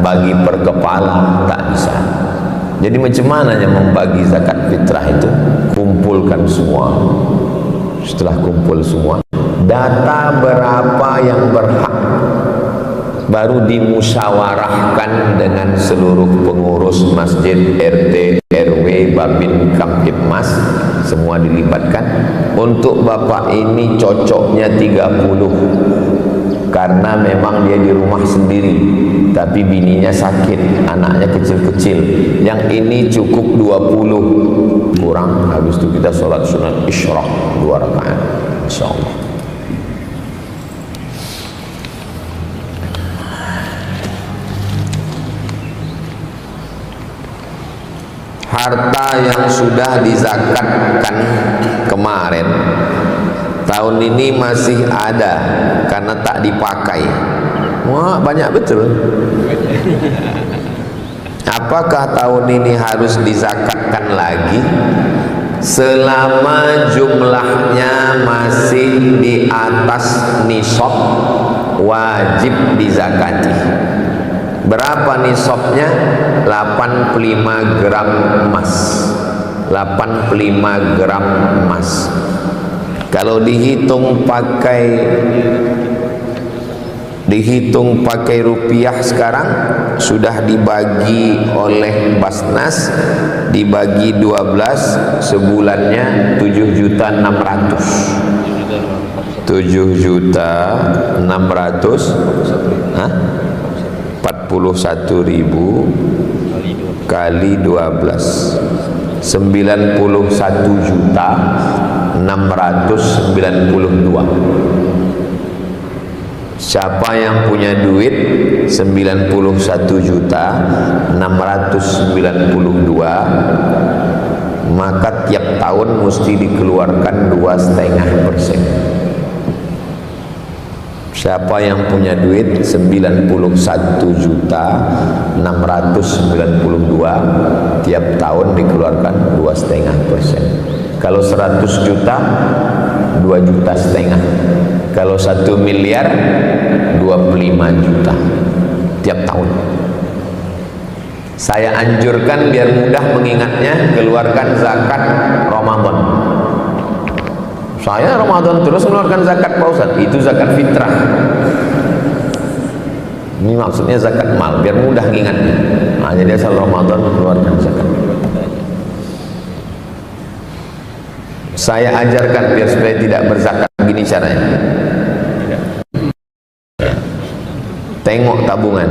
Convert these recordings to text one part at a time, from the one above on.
bagi per kepala, tak bisa. Jadi macam mana membagi zakat fitrah itu? Kumpulkan semua. Setelah kumpul semua, data berapa yang berhak, baru dimusyawarahkan dengan seluruh pengurus masjid, RT, RW, Babin Kamtibmas, semua dilibatkan. Untuk bapak ini cocoknya 30, karena memang dia di rumah sendiri, tapi bininya sakit, anaknya kecil-kecil. Yang ini cukup 20 kurang. Habis itu kita sholat sunat isyraq 2 rakaat, insyaallah. Harta yang sudah dizakatkan kemarin, tahun ini masih ada karena tak dipakai. Wah, banyak betul. Apakah tahun ini harus dizakatkan lagi? Selama jumlahnya masih di atas nisab, wajib dizakati. Berapa nisabnya? 85 gram emas. 85 gram emas. Kalau dihitung pakai rupiah sekarang, sudah dibagi oleh Basnas, dibagi 12, sebulannya 7.600.000. 7.600.000, 41.000 kali 12, 91.692.000. Siapa yang punya duit 91.692.000, maka tiap tahun mesti dikeluarkan 2,5%. Siapa yang punya duit 91.692.000, tiap tahun dikeluarkan 2,5%. Kalau 100 juta, 2,5 juta. Kalau 1 miliar, 25 juta tiap tahun. Saya anjurkan biar mudah mengingatnya, keluarkan zakat Ramadan. Saya Ramadan terus mengeluarkan zakat, Pak Ustaz. Itu zakat fitrah. Ini maksudnya zakat mal, biar mudah ingatnya. Nah, jadi asal Ramadan mengeluarkan zakat. Saya ajarkan biar supaya tidak berzakat. Begini caranya. Tengok tabungan.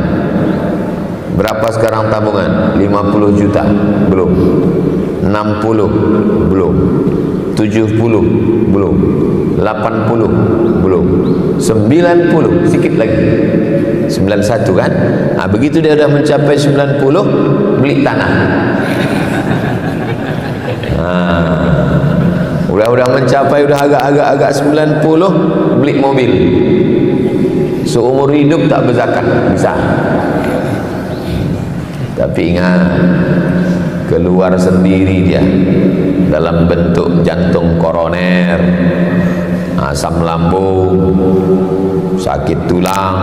Berapa sekarang tabungan? 50 juta? Belum. 60? Belum. 70? Belum. 80? Belum. 90? Sikit lagi. 91 kan? Nah, begitu dia sudah mencapai 90, beli tanah. Udah mencapai, udah agak 90, beli mobil. Seumur hidup tak berzakat, bisa. Tapi ingat, keluar sendiri dia dalam bentuk jantung koroner, asam lambung, sakit tulang,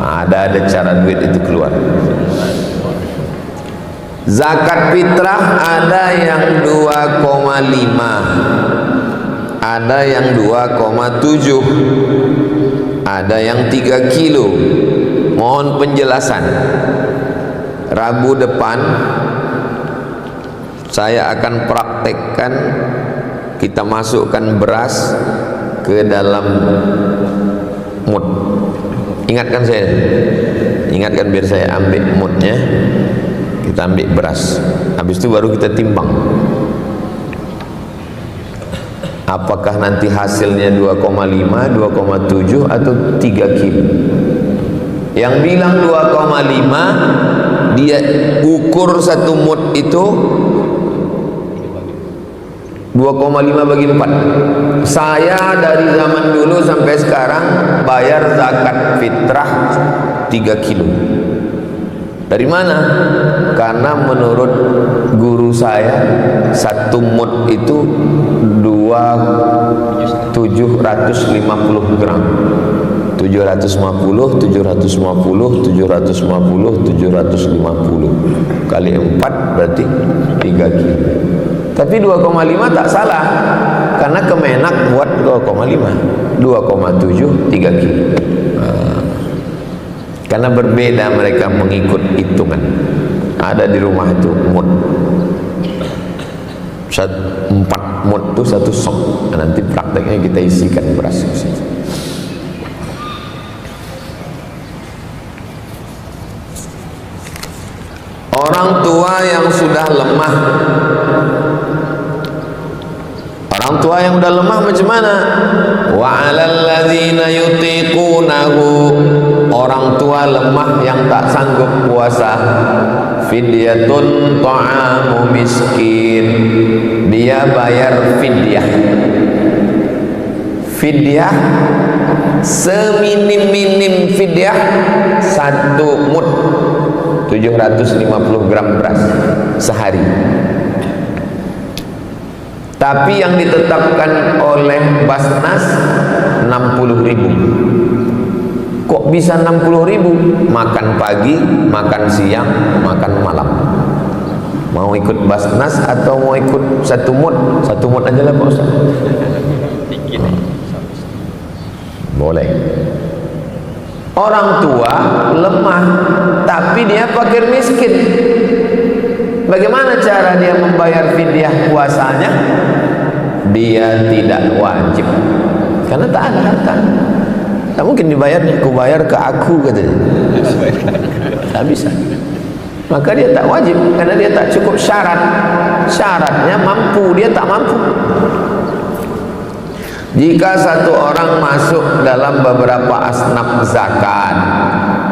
ada cara duit itu keluar. Zakat fitrah ada yang 2,5, ada yang 2,7, ada yang 3 kilo. Mohon penjelasan. Rabu depan saya akan praktekkan, kita masukkan beras ke dalam mud. Ingatkan saya, ingatkan biar saya ambil mudnya. Kita ambil beras, habis itu baru kita timbang. Apakah nanti hasilnya 2,5, 2,7 atau 3 kilo? Yang bilang 2,5, dia ukur satu mud itu 2,5 bagi 4. Saya dari zaman dulu sampai sekarang bayar zakat fitrah 3 kilo. Dari mana? Karena menurut guru saya, satu mud itu 750 gram. 750, 750, 750, 750 kali 4 berarti 3 kilo. Tapi 2,5 tak salah, karena Kemenak buat 2,5, 2,7 3 kilo. Karena berbeda mereka mengikut hitungan. Ada di rumah itu mut 4 mut itu 1 sok. Nanti prakteknya kita isikan beras ke situ. Orang tua yang sudah lemah, orang tua yang sudah lemah macam mana? Wa 'alal ladzina yutiqunahu, orang tua lemah yang tak sanggup puasa, fidyatun ta'amu miskin, dia bayar fidyah. Fidyah seminim-minim fidyah 1 mud 750 gram beras sehari. Tapi yang ditetapkan oleh Basnas 60.000. Kok bisa 60.000? Makan pagi, makan siang, makan malam. Mau ikut Basnas atau mau ikut 1 mud? 1 mud aja lah Pak Ustaz. Boleh. Orang tua lemah, tapi dia fakir miskin. Bagaimana cara dia membayar fidyah puasanya? Dia tidak wajib, karena tak ada harta. Tak mungkin dibayarnya. Aku bayar ke aku, katanya. Tak bisa. Maka dia tak wajib, karena dia tak cukup syarat. Syaratnya mampu, dia tak mampu. Jika satu orang masuk dalam beberapa asnaf zakat,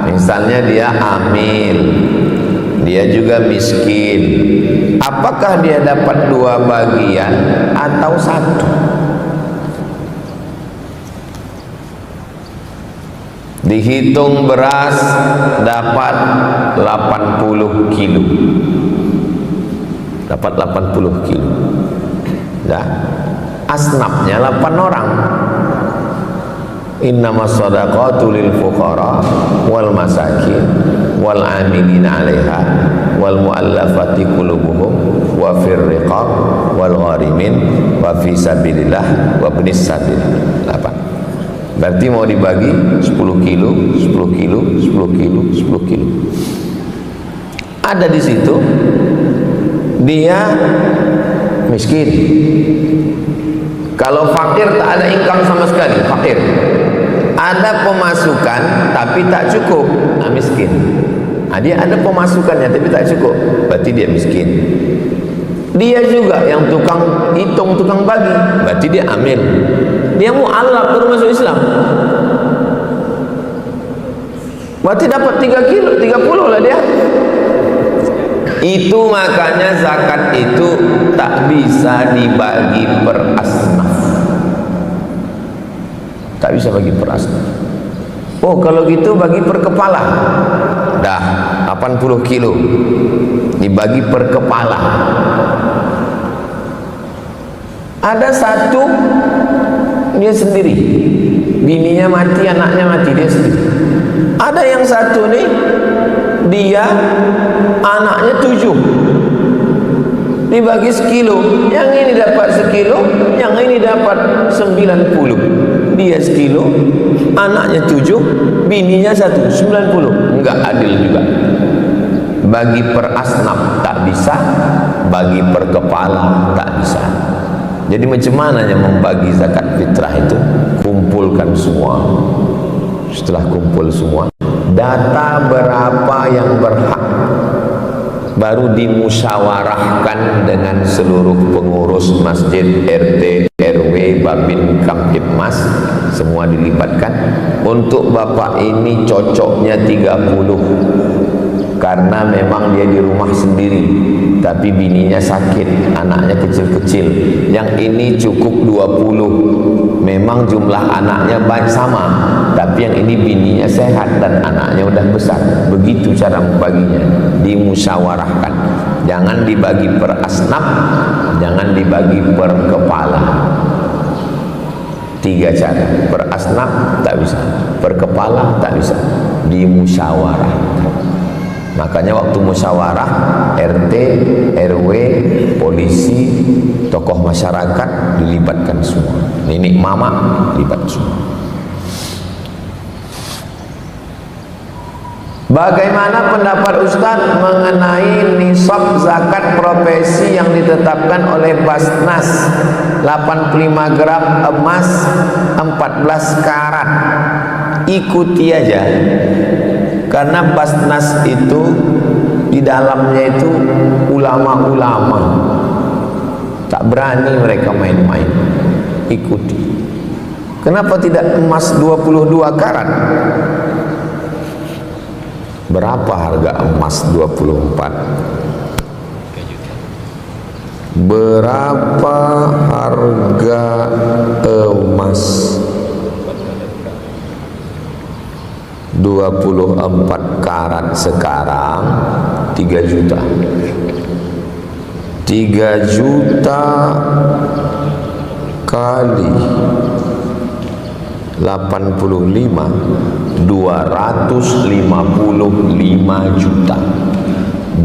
misalnya dia amil, dia juga miskin, apakah dia dapat 2 bagian atau 1? Dihitung beras dapat 80 kilo, dapat 80 kilo. Dah. Asnafnya 8 orang. Innamas shadaqatu lil fuqara wal masakin wal amilina 'alaiha wal muallafati qulubuhum wa fir riqab wal gharimin wa fi sabilillah wa ibnis sabil. 8. Berarti mau dibagi 10 kilo, 10 kilo, 10 kilo, 10 kilo. Ada di situ dia miskin. Kalau fakir tak ada income sama sekali, fakir. Ada pemasukan tapi tak cukup, miskin. Dia ada pemasukannya tapi tak cukup, berarti dia miskin. Dia juga yang tukang hitung, tukang bagi, berarti dia amil. Dia mu'allaf baru masuk Islam, berarti dapat 3 kilo, 30 lah dia. Itu makanya zakat itu tak bisa dibagi per asnaf. Tak bisa bagi per asnaf. Oh, kalau gitu bagi per kepala. Dah 80 kilo dibagi per kepala. Ada satu dia sendiri, bininya mati, anaknya mati, dia sendiri. Ada yang satu nih, dia anaknya 7, dibagi sekilo, yang ini dapat sekilo, yang ini dapat 90. Dia sekilo, anaknya 7, bininya 1, 90. Enggak adil juga. Bagi per asnaf tak bisa, bagi per kepala tak bisa. Jadi macam mana yang membagi zakat fitrah itu? Kumpulkan semua. Setelah kumpul semua, data berapa yang berhak, baru dimusyawarahkan dengan seluruh pengurus masjid, RT, RW, Babin Kamtibmas, semua dilibatkan. Untuk bapak ini cocoknya 30, karena memang dia di rumah sendiri, tapi bininya sakit, anaknya kecil-kecil. Yang ini cukup 20, memang jumlah anaknya banyak sama, tapi yang ini bininya sehat dan anaknya udah besar. Begitu cara membaginya, dimusyawarahkan. Jangan dibagi per asnaf, jangan dibagi per kepala. Tiga cara. Per asnaf tak bisa, per kepala tak bisa, di musyawarah. Makanya waktu musyawarah RT, RW, polisi, tokoh masyarakat dilibatkan semua. Nenek mama libat semua. Bagaimana pendapat Ustaz mengenai nisab zakat profesi yang ditetapkan oleh Basnas 85 gram emas 14 karat? Ikuti aja, karena Basnas itu di dalamnya itu ulama-ulama, tak berani mereka main-main. Ikuti. Kenapa tidak emas 22 karat? Berapa harga emas 24? Berapa harga emas 24 karat sekarang? 3 juta. 3 juta kali 85, 255 juta.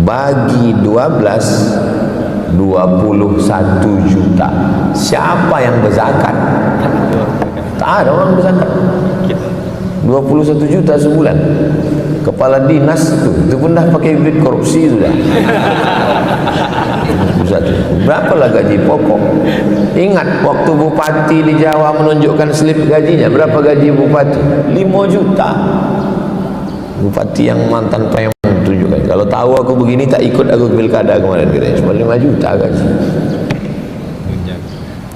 Bagi 12, 21 juta. Siapa yang berzakat? Tak ada orang berzakat. 21 juta sebulan. Kepala dinas itu pun dah pakai duit korupsi sudah. Berapa lah gaji pokok? Ingat waktu bupati di Jawa menunjukkan slip gajinya, berapa gaji bupati? 5 juta. Bupati yang mantan PM tunjukkan. Kalau tahu aku begini tak ikut aku pilkada kemarin, katanya cuma 5 juta gaji.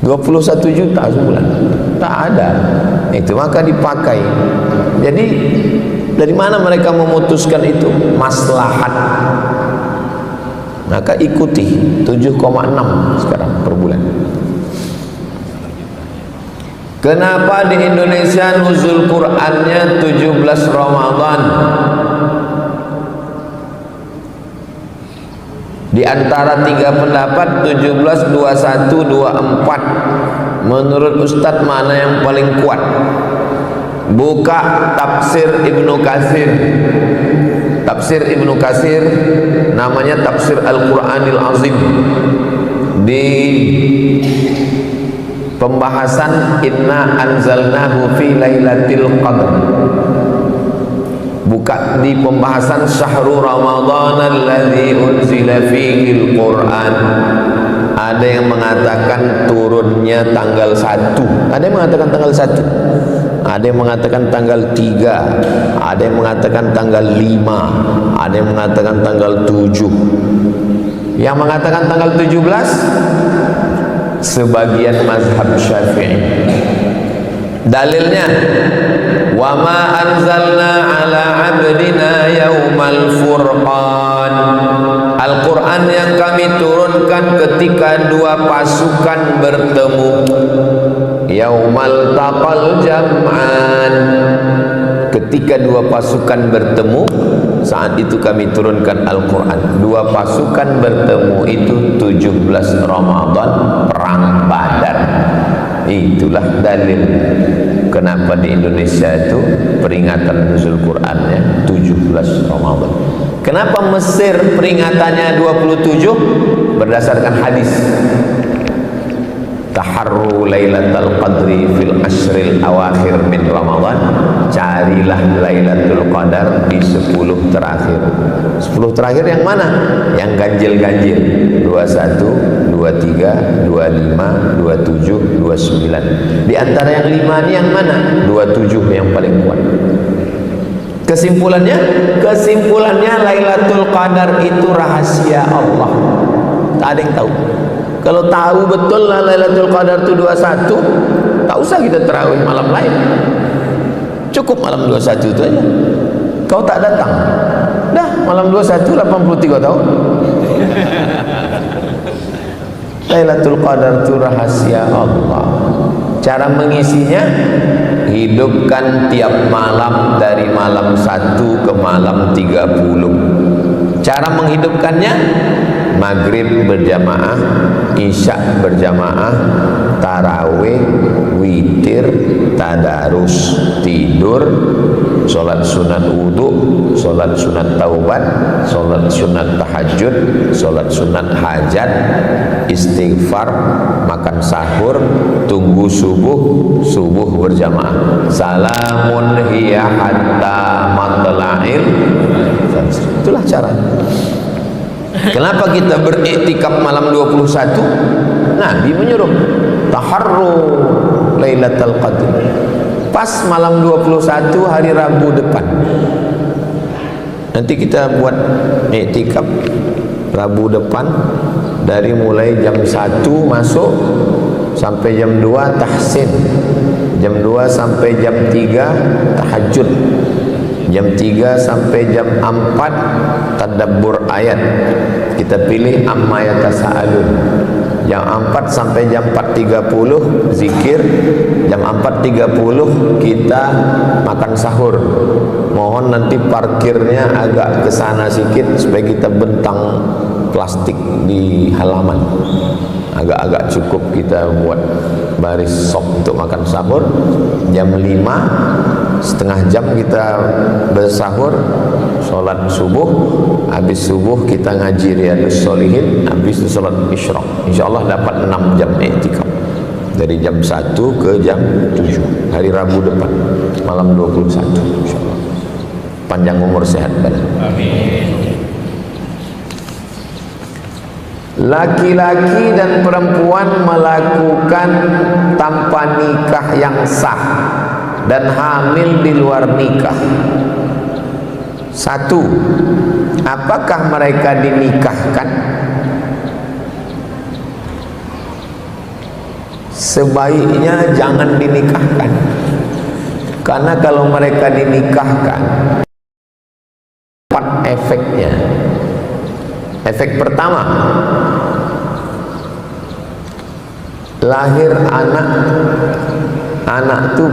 21 juta sebulan. Tak ada. Itu maka dipakai. Jadi dari mana mereka memutuskan itu? Maslahat. Maka ikuti 7,6 sekarang per bulan. Kenapa di Indonesia nuzul Qur'annya 17 Ramadan? Di antara 3 pendapat 17, 21, 24. Menurut Ustadz mana yang paling kuat? Buka tafsir Ibnu Katsir. Tafsir Ibnu Katsir namanya Tafsir Al-Qur'anil Azim. Di pembahasan Inna anzalnahu fi lailatul qadr. Buka di pembahasan Syahrul Ramadan alladzi unzila fihi al-Qur'an. Ada yang mengatakan turunnya tanggal 1, ada yang mengatakan tanggal 1, ada yang mengatakan tanggal 3, ada yang mengatakan tanggal 5, ada yang mengatakan tanggal 7. Yang mengatakan tanggal 17 sebagian mazhab Syafi'i. Dalilnya wa ma anzalna ala abdina yaumal furqan. Al-Quran yang kami turunkan ketika 2 pasukan bertemu. Yaumal taqal jam'an. Ketika 2 pasukan bertemu, saat itu kami turunkan Al-Quran. 2 pasukan bertemu itu 17 Ramadan, perang Badar. Itulah dalil kenapa di Indonesia itu peringatan nuzul Qur'annya 17 Ramadan. Kenapa Mesir peringatannya 27? Berdasarkan hadis. Taharru lailatul qadri fil ashril awakhir min Ramadan. Carilah Lailatul Qadar di 10 terakhir. 10 terakhir yang mana? Yang ganjil-ganjil. 21, 23, 25, 27, 29. Di antara yang 5 ini yang mana? 27 yang paling kuat. Kesimpulannya? Kesimpulannya Lailatul Qadar itu rahasia Allah. Tak ada yang tahu. Kalau tahu betul lah Lailatul Qadar itu 21, tak usah kita tarawih malam lain. Cukup malam 21 itu aja. Kau tak datang, dah malam 21 83 tahun. Lailatul Qadar itu rahasia Allah. Cara mengisinya, hidupkan tiap malam dari malam 1 ke malam 30. Cara menghidupkannya, maghrib berjamaah, isya berjamaah, tarawih, witir, tadarus, tidur, sholat sunat wudu, sholat sunat taubat, sholat sunat tahajud, sholat sunat hajat, istighfar, makan sahur, tunggu subuh, subuh berjamaah. Salamun hiya hatta matla'il fajr. Itulah cara. Kenapa kita beriktikaf malam 21? Nabi menyuruh taharru lailatul qadr. Pas malam 21 hari Rabu depan. Nanti kita buat iktikaf Rabu depan dari mulai jam 1 masuk sampai jam 2 tahsin, jam 2 sampai jam 3 tahajud, jam 3 sampai jam 4 tadabbur ayat. Kita pilih amma yatasaalun. Jam 4 sampai jam 4.30 zikir, jam 4.30 kita makan sahur. Mohon nanti parkirnya agak ke sana sedikit supaya kita bentang plastik di halaman. Agak-agak cukup kita buat baris sop untuk makan sahur. Jam 5 setengah jam kita bersahur, sholat subuh. Habis subuh kita ngaji Riyadhus Shalihin, habis itu sholat isyraq. InsyaAllah dapat 6 jam iktikaf dari jam 1 ke jam 7 hari Rabu depan malam 21 insyaAllah. Panjang umur, sehat badan. Amin. Laki-laki dan perempuan melakukan tanpa nikah yang sah dan hamil di luar nikah. Satu, apakah mereka dinikahkan? Sebaiknya jangan dinikahkan, karena kalau mereka dinikahkan, empat efeknya. Efek pertama, lahir anak tuh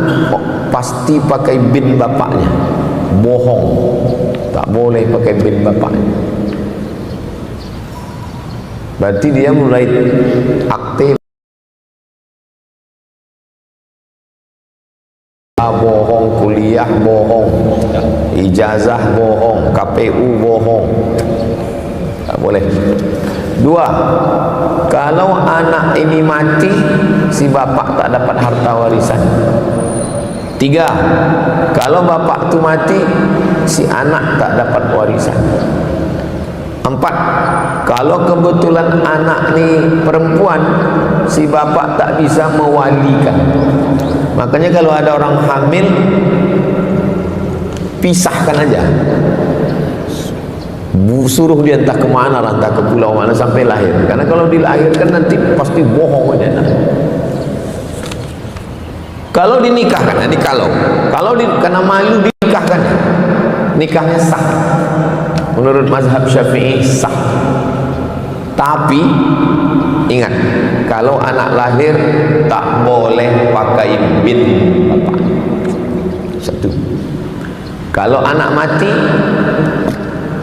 pasti pakai bin bapaknya. Bohong, tak boleh pakai bin bapaknya. Berarti dia mulai aktif bohong, kuliah bohong, ijazah bohong, KPU bohong. Tak boleh. Dua, kalau anak ini mati, si bapak tak dapat harta warisan. Tiga, kalau bapak tu mati, si anak tak dapat warisan. Empat, kalau kebetulan anak ni perempuan, si bapak tak bisa mewalikan. Makanya kalau ada orang hamil, pisahkan aja. Suruh dia entah ke mana, entah ke pulau mana sampai lahir. Karena kalau dilahirkan nanti pasti bohong aja. Kalau dinikahkan, ini kalau karena malu dinikahkan, nikahnya sah. Menurut mazhab Syafi'i sah. Tapi ingat, kalau anak lahir tak boleh pakai bin bapak. Satu. Kalau anak mati,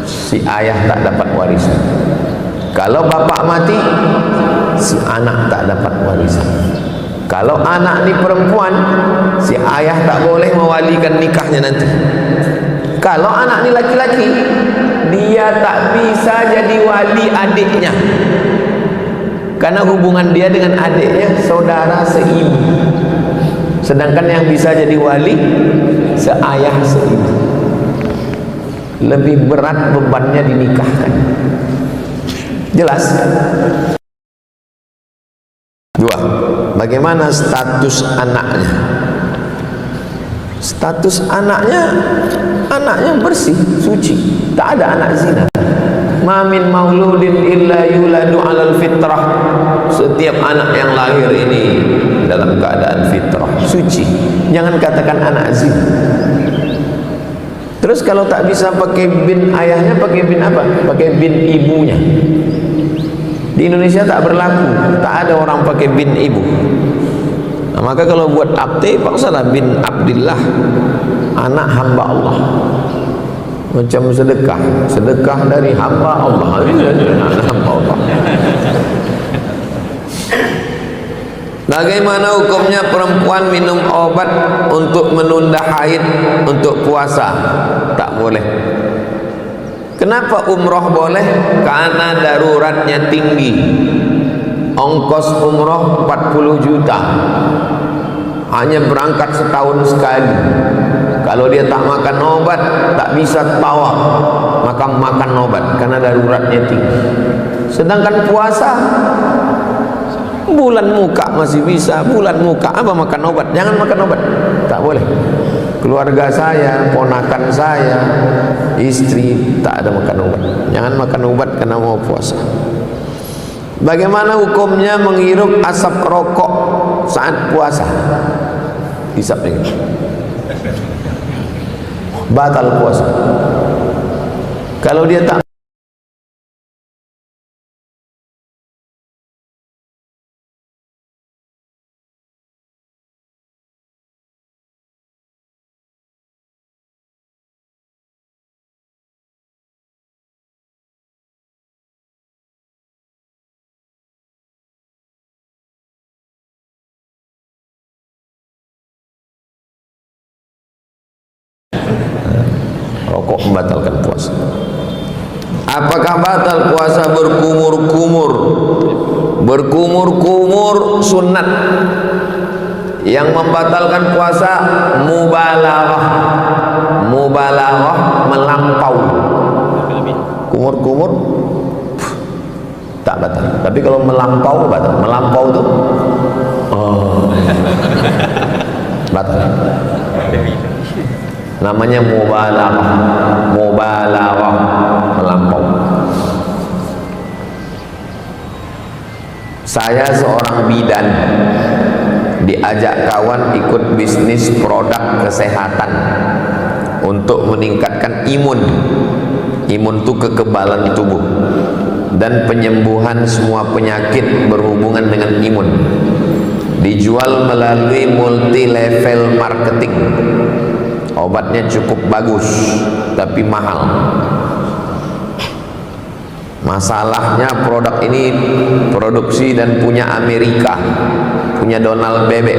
si ayah tak dapat warisan. Kalau bapak mati, si anak tak dapat warisan. Kalau anak ni perempuan, si ayah tak boleh mewalikan nikahnya nanti. Kalau anak ni laki-laki, dia tak bisa jadi wali adiknya, karena hubungan dia dengan adiknya saudara seibu. Sedangkan yang bisa jadi wali seayah seibu. Lebih berat bebannya dinikahkan. Jelas? Dua, bagaimana status anaknya? Status anaknya bersih, suci, tak ada anak zina. Ma min mauludin illa yuladu alal fitrah. Setiap anak yang lahir ini dalam keadaan fitrah, suci. Jangan katakan anak zina. Terus kalau tak bisa pakai bin ayahnya, pakai bin apa? Pakai bin ibunya. Di Indonesia tak berlaku, tak ada orang pakai bin ibu. Nah, maka kalau buat akte, paksalah bin Abdillah, anak hamba Allah. Macam sedekah dari hamba Allah. Anak hamba Allah. Bagaimana hukumnya perempuan minum obat untuk menunda haid untuk puasa? Tak boleh. Kenapa umroh boleh? Karena daruratnya tinggi. Ongkos umroh 40 juta. Hanya berangkat setahun sekali. Kalau dia tak makan obat, tak bisa tawaf, maka makan obat karena daruratnya tinggi. Sedangkan puasa, bulan muka masih bisa, bulan muka apa makan obat? Jangan makan obat, tak boleh. Keluarga saya, ponakan saya, istri tak ada makan obat. Jangan makan obat karena mau puasa. Bagaimana hukumnya menghirup asap rokok saat puasa? Hisap ini. Batal puasa. Kalau dia tak rokok membatalkan puasa. Apakah batal puasa berkumur-kumur? Berkumur-kumur sunat. Yang membatalkan puasa mubalaghah. Mubalaghah melampau. Kumur-kumur tak batal. Tapi kalau melampau batal. Melampau itu batal. Namanya mubalaghah. Mubalaghah melampau. Saya seorang bidan, diajak kawan ikut bisnis produk kesehatan untuk meningkatkan imun. Imun itu kekebalan tubuh dan penyembuhan semua penyakit berhubungan dengan imun. Dijual melalui multi level marketing. Obatnya cukup bagus tapi mahal. Masalahnya produk ini produksi dan punya Amerika, punya Donald Bebek.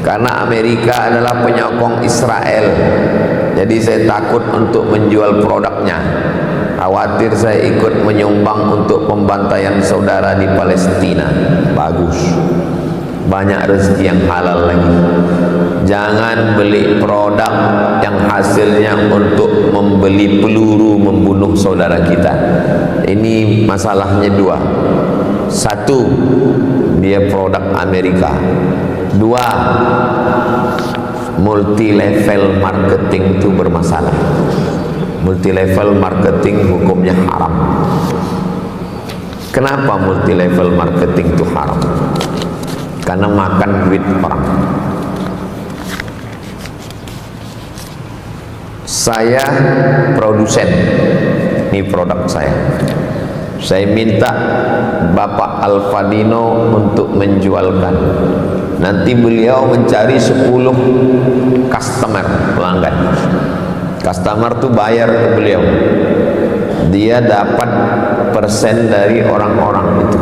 Karena Amerika adalah penyokong Israel, jadi saya takut untuk menjual produknya. Khawatir saya ikut menyumbang untuk pembantaian saudara di Palestina. Bagus, banyak rezeki yang halal lagi. Jangan beli produk yang hasilnya untuk membeli peluru membunuh saudara kita. Ini masalahnya dua. Satu, dia produk Amerika. Dua, multi level marketing itu bermasalah. Multi level marketing hukumnya haram. Kenapa multi level marketing itu haram? Karena makan duit orang. Saya produsen, ini produk saya. Saya minta Bapak Alfadino untuk menjualkan. Nanti beliau mencari 10 customer, pelanggan. Customer tuh bayar ke beliau. Dia dapat persen dari orang-orang itu.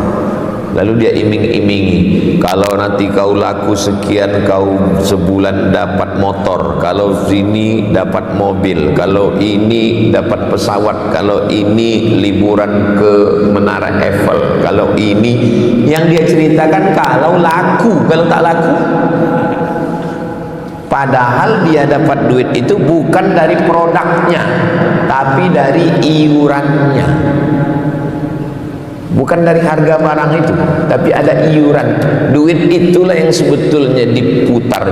Lalu dia iming-imingi, kalau nanti kau laku sekian, kau sebulan dapat motor, kalau sini dapat mobil, kalau ini dapat pesawat, kalau ini liburan ke Menara Eiffel, kalau ini yang dia ceritakan kalau laku, kalau tak laku. Padahal dia dapat duit itu bukan dari produknya, tapi dari iurannya. Bukan dari harga barang itu, tapi ada iuran. Duit itulah yang sebetulnya diputar.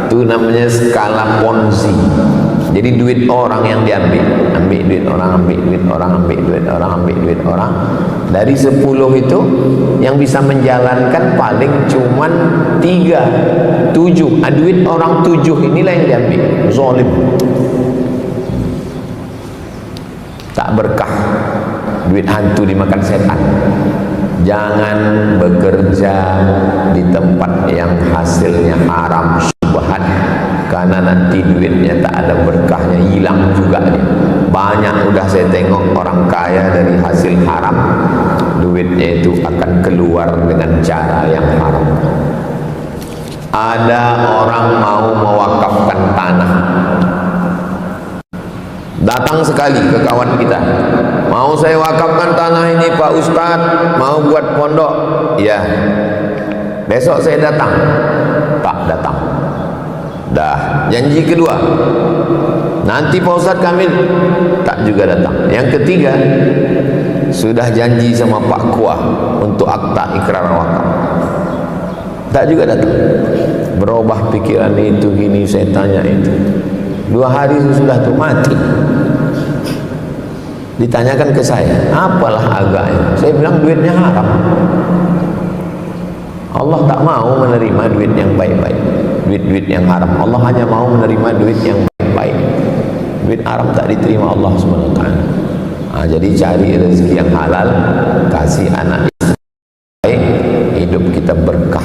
Itu namanya skala Ponzi. Jadi duit orang yang diambil, ambil duit orang, ambil duit orang, ambil duit orang, ambil duit orang. Dari 10 itu yang bisa menjalankan paling cuman 3, 7. Duit orang 7 inilah yang diambil. Zalim. Tak berkah. Duit hantu dimakan setan. Jangan bekerja di tempat yang hasilnya haram syubhat, karena nanti duitnya tak ada berkahnya, hilang juga dia. Banyak udah saya tengok orang kaya dari hasil haram, duitnya itu akan keluar dengan cara yang haram. Ada orang mau mewakafkan tanah, datang sekali ke kawan kita, mau saya wakafkan tanah ini Pak Ustadz, mau buat pondok. Ya, besok saya datang. Tak datang. Dah janji kedua, nanti Pak Ustadz Kamil, tak juga datang. Yang ketiga, sudah janji sama Pak Kuah untuk akta ikrar wakaf, tak juga datang. Berubah pikiran itu gini, saya tanya itu. 2 hari sudah tuh mati. Ditanyakan ke saya, apalah agaknya? Saya bilang duitnya haram. Allah tak mau menerima duit yang baik-baik, duit-duit yang haram. Allah hanya mau menerima duit yang baik-baik. Duit haram tak diterima Allah SWT. Jadi cari rezeki yang halal, kasih anak baik, hidup kita berkah.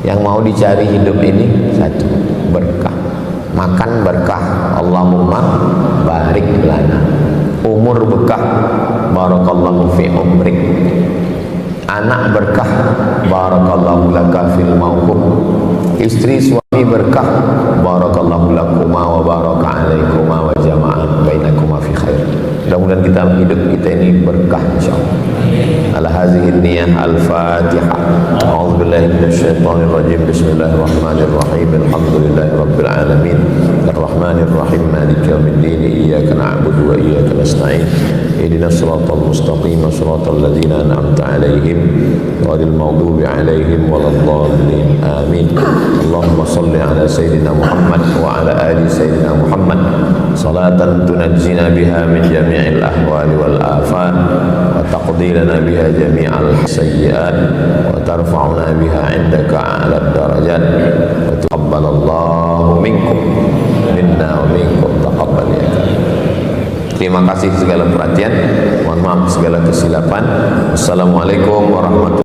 Yang mau dicari hidup ini satu, berkah. Makan berkah, Allahumma barik lana. Umur berkah, barakallahu fi umrik. Anak berkah, barakallahu laka fil mauhub. Istri suami berkah, barakallahu lakuma wa baraka alaikuma wa jama'a bainakuma fi khair. Mudah-mudahan kita hidup kita ini berkah insyaallah. Ala hadhihi niyyah al-Fatihah. A'udzu billahi minasyaitonir rajim. Bismillahirrahmanirrahim. Alhamdulillahi rabbil alamin. Arrahmanir rahim. Maliki yaumiddin. Iyyaka na'budu wa iyyaka nasta'in. Ihdinas siratal mustaqim, siratal ladzina an'amta 'alaihim ghairil maghdubi 'alaihim waladdallin. Amin. Allahumma shalli ala sayyidina Muhammad wa ala ali sayyidina Muhammad salatan tunajjina biha min jami'il ahwali wal afat wa taqdi lana biha jami'al sayyi'at wa tarfa'una biha 'indaka 'ala darajat wa taqabbalallahu minkum minna wa minkum taqabbal ya karim. Terima kasih segala perhatian, mohon maaf segala kesilapan. Assalamualaikum warahmatullahi wabarakatuh.